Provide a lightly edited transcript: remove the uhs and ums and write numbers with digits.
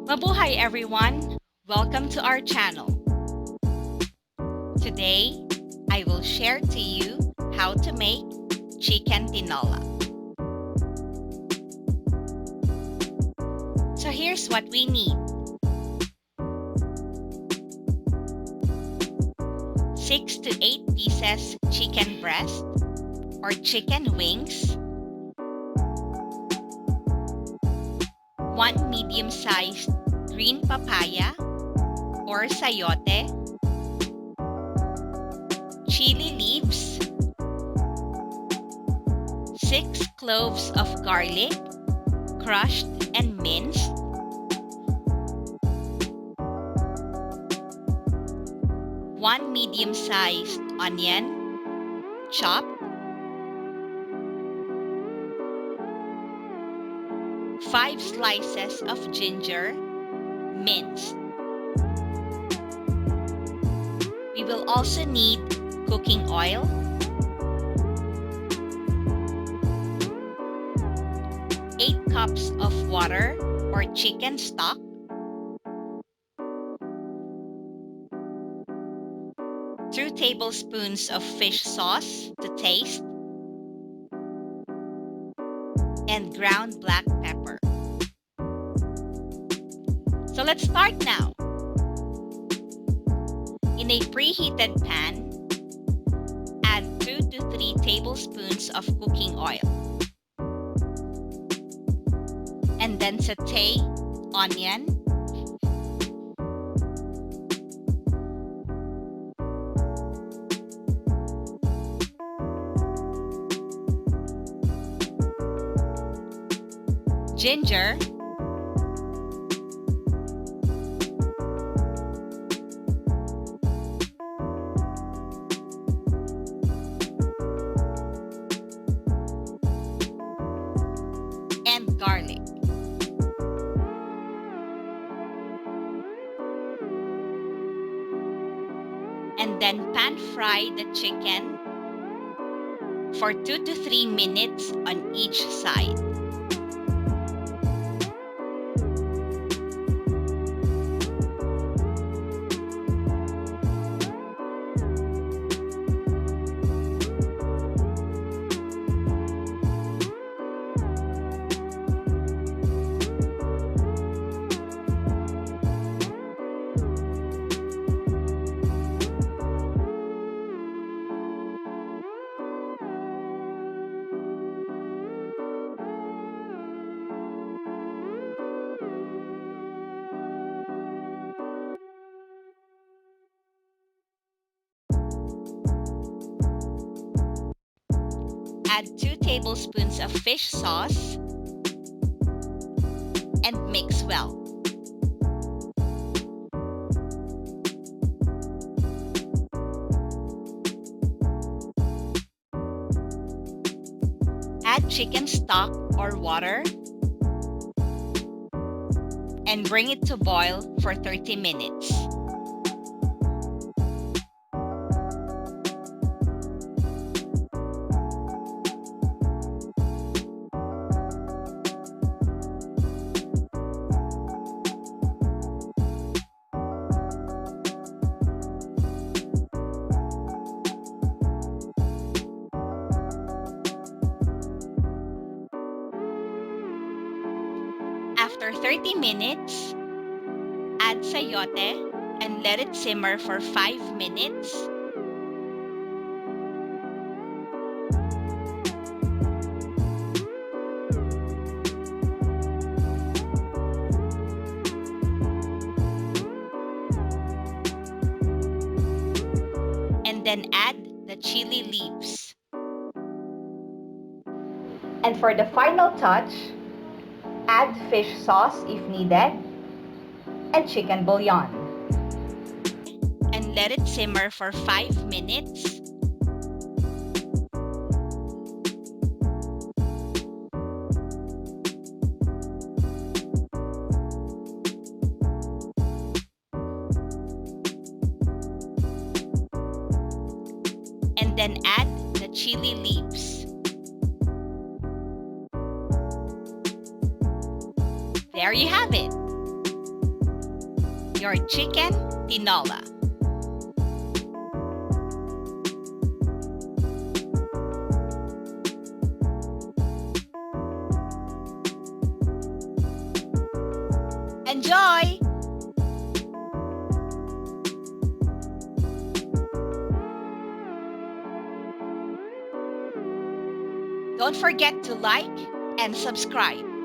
Mabuhay everyone! Welcome to our channel. Today, I will share to you how to make chicken tinola. So here's what we need. 6 to 8 pieces chicken breast or chicken wings, 1 medium-sized green papaya or sayote, chili leaves, 6 cloves of garlic, crushed and minced, 1 medium-sized onion, chopped, 5 slices of ginger, minced. We will also need cooking oil, 8 cups of water or chicken stock, 2 tablespoons of fish sauce to taste, and ground black pepper. So let's start now. In a preheated pan, add 2 to 3 tablespoons of cooking oil. And then saute onion, ginger, and garlic. And then pan fry the chicken for 2 to 3 minutes on each side. Add 2 tablespoons of fish sauce and mix well. Add chicken stock or water and bring it to boil for 30 minutes. After 30 minutes, add sayote and let it simmer for 5 minutes. And then add the chili leaves. And for the final touch, add fish sauce if needed, and chicken bouillon. And let it simmer for 5 minutes. And then add the chili leaves. There you have it. your chicken tinola. Enjoy! Don't forget to like and subscribe.